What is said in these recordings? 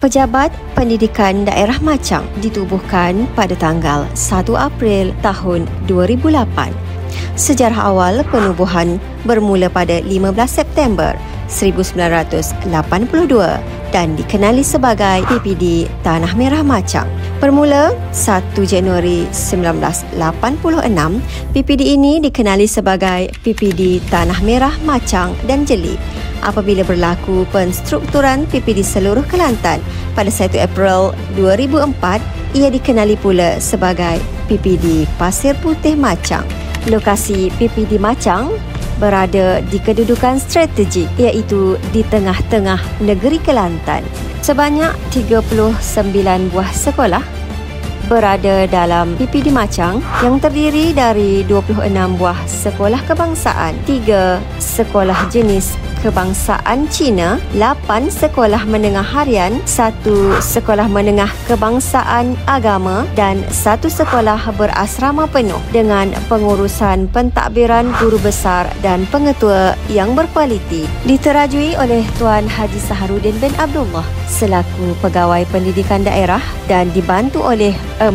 Pejabat Pendidikan Daerah Machang ditubuhkan pada tanggal 1 April tahun 2008. Sejarah awal penubuhan bermula pada 15 September 1982 dan dikenali sebagai PPD Tanah Merah Machang. Bermula 1 Januari 1986, PPD ini dikenali sebagai PPD Tanah Merah Machang dan Jeli apabila berlaku penstrukturan PPD seluruh Kelantan pada 1 April 2004. Ia dikenali pula sebagai PPD Pasir Putih Machang. Lokasi PPD Machang berada di kedudukan strategik iaitu di tengah-tengah negeri Kelantan. Sebanyak 39 buah sekolah berada dalam PPD Machang yang terdiri dari 26 buah sekolah kebangsaan, 3 sekolah jenis kebangsaan Cina, 8 sekolah menengah harian, 1 sekolah menengah kebangsaan agama dan 1 sekolah berasrama penuh dengan pengurusan pentadbiran guru besar dan pengetua yang berkualiti. Diterajui oleh Tuan Haji Saharudin bin Abdullah selaku Pegawai Pendidikan Daerah dan dibantu oleh 4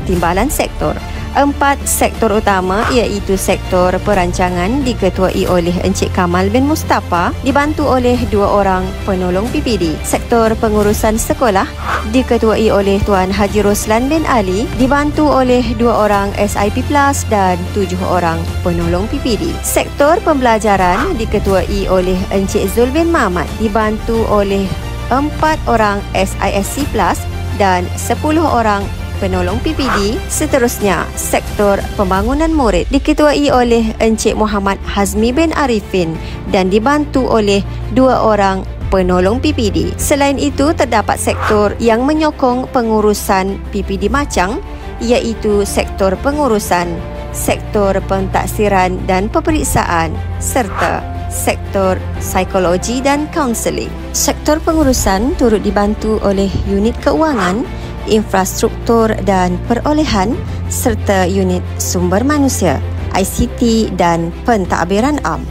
timbalan sektor. 4 sektor utama iaitu sektor perancangan diketuai oleh Encik Kamal bin Mustafa dibantu oleh 2 orang penolong PPD. Sektor pengurusan sekolah diketuai oleh Tuan Haji Roslan bin Ali dibantu oleh 2 orang SIP Plus dan 7 orang penolong PPD. Sektor pembelajaran diketuai oleh Encik Zul bin Mamat dibantu oleh 4 orang SISC Plus dan 10 orang penolong PPD. Seterusnya, sektor pembangunan murid diketuai oleh Encik Muhammad Hazmi bin Arifin dan dibantu oleh 2 orang penolong PPD. Selain itu, terdapat sektor yang menyokong pengurusan PPD Machang iaitu sektor pengurusan, sektor pentaksiran dan peperiksaan serta sektor psikologi dan kaunseling. Sektor pengurusan turut dibantu oleh unit keuangan, infrastruktur dan perolehan serta unit sumber manusia, ICT dan pentadbiran am.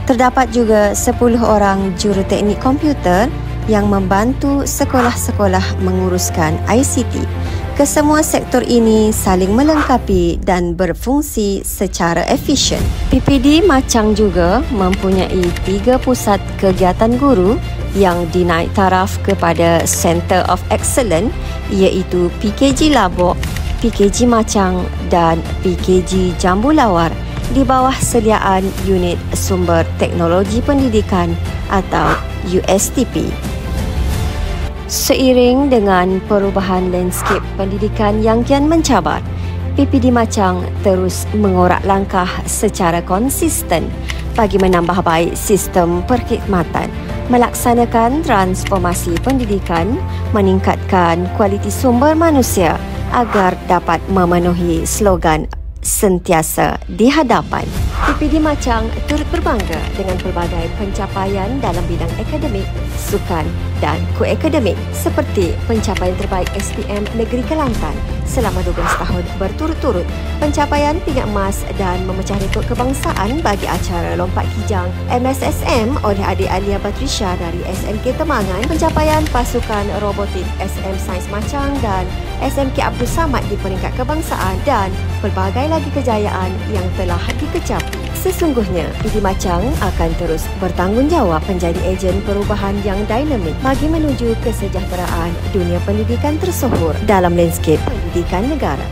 Terdapat juga 10 orang juruteknik komputer yang membantu sekolah-sekolah menguruskan ICT. Kesemua sektor ini saling melengkapi dan berfungsi secara efisien. PPD Machang juga mempunyai 3 pusat kegiatan guru yang dinaik taraf kepada Center of Excellence iaitu PKG Labok, PKG Machang dan PKG Jambu Lawar di bawah seliaan Unit Sumber Teknologi Pendidikan atau USTP. Seiring dengan perubahan landscape pendidikan yang kian mencabar, PPD Machang terus mengorak langkah secara konsisten bagi menambah baik sistem perkhidmatan, melaksanakan transformasi pendidikan, meningkatkan kualiti sumber manusia agar dapat memenuhi slogan sentiasa di hadapan. PPD Machang turut berbangga dengan pelbagai pencapaian dalam bidang akademik, sukan dan koakademik seperti pencapaian terbaik SPM Negeri Kelantan selama 12 tahun berturut-turut, pencapaian pingat emas dan memecah rekod kebangsaan bagi acara lompat kijang MSSM oleh adik Alia Batrisha dari SMK Temangan, pencapaian pasukan robotik SM Sains Machang dan SMK Abdul Samad di peringkat kebangsaan dan pelbagai lagi kejayaan yang telah dikecapi. Sesungguhnya, PPD Machang akan terus bertanggungjawab menjadi ejen perubahan yang dinamik bagi menuju kesejahteraan dunia pendidikan tersohor dalam landscape pendidikan negara.